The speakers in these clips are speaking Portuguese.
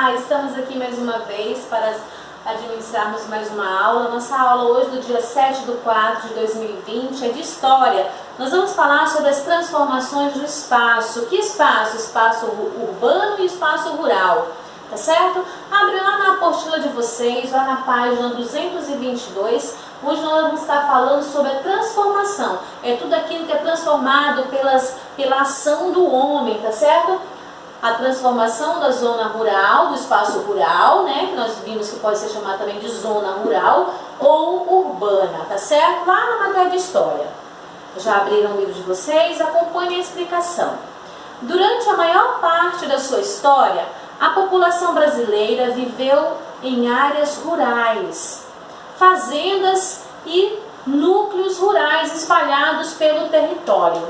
Olá, estamos aqui mais uma vez para administrarmos mais uma aula. Nossa aula hoje do dia 7/4/2020 é de História. Nós vamos falar sobre as transformações do espaço. Que espaço? Espaço urbano e espaço rural. Tá certo? Abre lá na apostila de vocês, lá na página 222, onde nós vamos estar falando sobre a transformação. É tudo aquilo que é transformado pela ação do homem, tá certo? A transformação da zona rural, do espaço rural, né, que nós vimos que pode ser chamado também de zona rural ou urbana, tá certo? Lá na matéria de História. Já abriram o livro de vocês? Acompanhem a explicação. Durante a maior parte da sua história, a população brasileira viveu em áreas rurais, fazendas e núcleos rurais espalhados pelo território.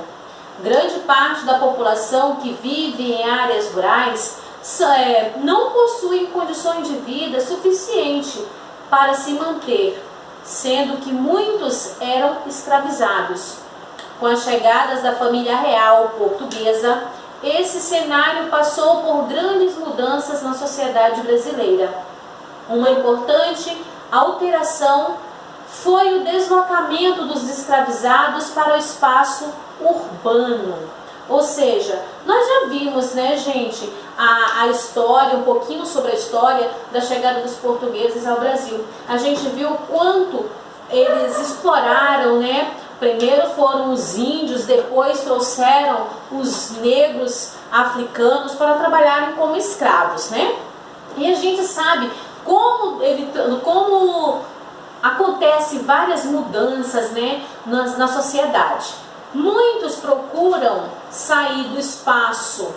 Grande parte da população que vive em áreas rurais não possui condições de vida suficiente para se manter, sendo que muitos eram escravizados. Com as chegadas da família real portuguesa, esse cenário passou por grandes mudanças na sociedade brasileira. Uma importante alteração foi o deslocamento dos escravizados para o espaço urbano. Ou seja, nós já vimos, né, gente, a história, um pouquinho sobre a história da chegada dos portugueses ao Brasil. A gente viu quanto eles exploraram, né? Primeiro foram os índios, depois trouxeram os negros africanos para trabalharem como escravos, né? E a gente sabe como acontece várias mudanças, né, na sociedade. Muitos procuram sair do espaço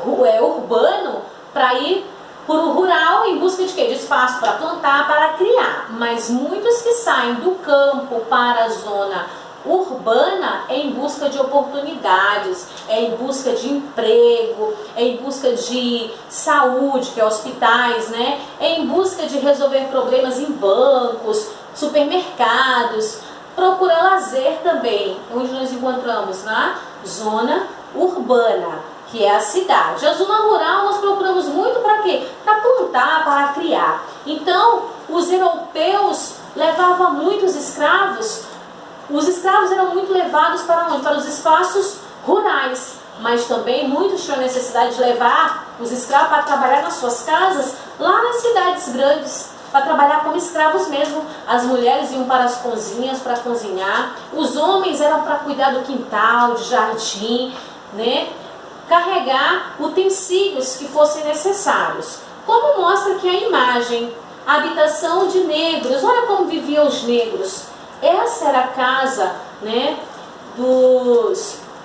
urbano para ir para o rural em busca de quê? De espaço para plantar, para criar. Mas muitos que saem do campo para a zona urbana é em busca de oportunidades, é em busca de emprego, é em busca de saúde, que é hospitais, né? É em busca de resolver problemas em bancos, supermercados, procura lazer também, onde nós encontramos na zona urbana, que é a cidade. A zona rural nós procuramos muito para quê? Para plantar, para criar. Então, os europeus levavam muitos escravos. Os escravos eram muito levados para onde? Para os espaços rurais, mas também muitos tinham necessidade de levar os escravos para trabalhar nas suas casas, lá nas cidades grandes, para trabalhar como escravos mesmo. As mulheres iam para as cozinhas para cozinhar, os homens eram para cuidar do quintal, de jardim, né? Carregar utensílios que fossem necessários. Como mostra aqui a imagem, a habitação de negros. Olha como viviam os negros. Essa era a casa, né,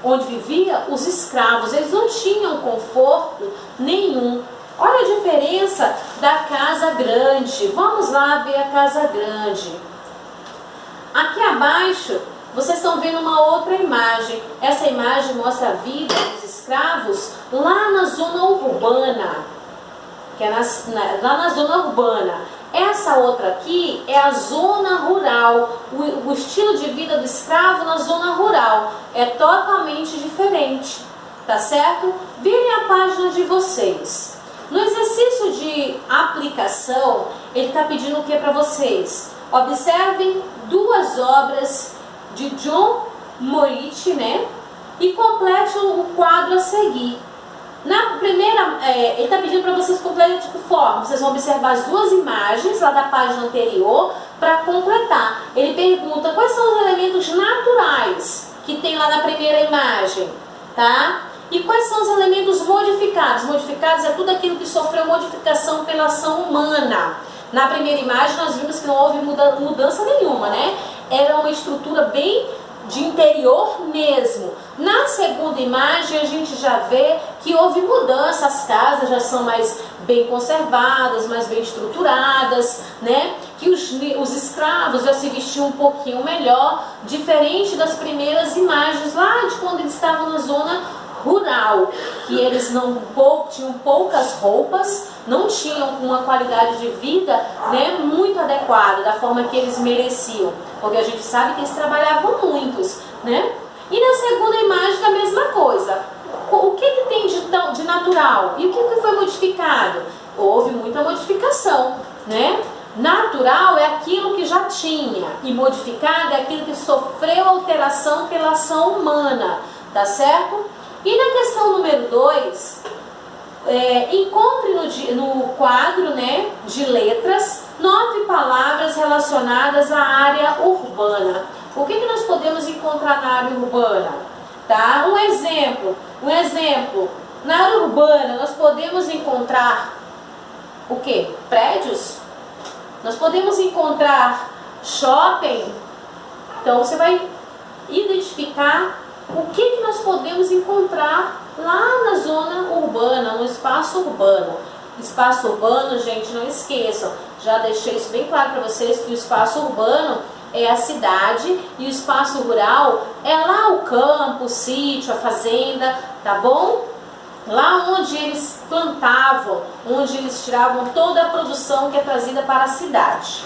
onde viviam os escravos. Eles não tinham conforto nenhum. Olha a diferença da casa grande. Vamos lá ver a casa grande. Aqui abaixo, vocês estão vendo uma outra imagem. Essa imagem mostra a vida dos escravos lá na zona urbana. Que é lá na zona urbana. Essa outra aqui é a zona rural. O estilo de vida do escravo na zona rural é totalmente diferente. Tá certo? Virem a página de vocês. No exercício de aplicação, ele está pedindo o que para vocês? Observem duas obras de John Moritz, né? E completem o quadro a seguir. Na primeira, ele está pedindo para vocês completarem de que forma? Vocês vão observar as duas imagens lá da página anterior para completar. Ele pergunta quais são os elementos naturais que tem lá na primeira imagem, tá? E quais são os elementos modificados? Modificados é tudo aquilo que sofreu modificação pela ação humana. Na primeira imagem nós vimos que não houve mudança nenhuma, né? Era uma estrutura bem de interior mesmo. Na segunda imagem a gente já vê que houve mudança, as casas já são mais bem conservadas, mais bem estruturadas, né? Que os escravos já se vestiam um pouquinho melhor, diferente das primeiras imagens lá de quando eles estavam na zona rural, que eles tinham poucas roupas, não tinham uma qualidade de vida, né, muito adequada, da forma que eles mereciam, porque a gente sabe que eles trabalhavam muitos, né? E na segunda imagem a mesma coisa. O que tem de Então, de natural. E o que foi modificado? Houve muita modificação, né? Natural é aquilo que já tinha e modificado é aquilo que sofreu alteração pela ação humana, tá certo? E na questão número 2, encontre no quadro, né, de letras 9 palavras relacionadas à área urbana. O que nós podemos encontrar na área urbana? Tá? Um exemplo, na área urbana nós podemos encontrar o que? Prédios? Nós podemos encontrar shopping. Então você vai identificar o que nós podemos encontrar lá na zona urbana, no espaço urbano. Espaço urbano, gente, não esqueçam, já deixei isso bem claro para vocês, que o espaço urbano é a cidade e o espaço rural é lá o campo, o sítio, a fazenda, tá bom? Lá onde eles plantavam, onde eles tiravam toda a produção que é trazida para a cidade.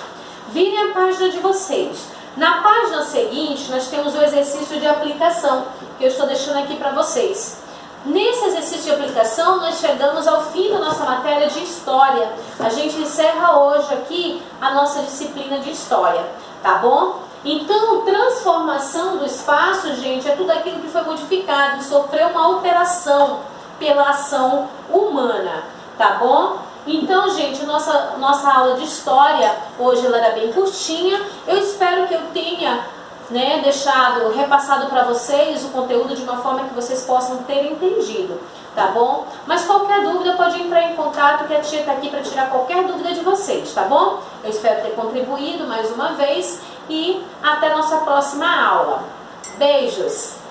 Virem a página de vocês. Na página seguinte, nós temos o exercício de aplicação, que eu estou deixando aqui para vocês. Nesse exercício de aplicação, nós chegamos ao fim da nossa matéria de História. A gente encerra hoje aqui a nossa disciplina de História, tá bom? Então, transformação do espaço, gente, é tudo aquilo que foi modificado, que sofreu uma alteração pela ação humana, tá bom? Então, gente, nossa aula de História, hoje ela era bem curtinha. Eu espero que eu tenha repassado para vocês o conteúdo de uma forma que vocês possam ter entendido, tá bom? Mas qualquer dúvida pode entrar em contato, que a tia está aqui para tirar qualquer dúvida de vocês, tá bom? Eu espero ter contribuído mais uma vez e até a nossa próxima aula. Beijos!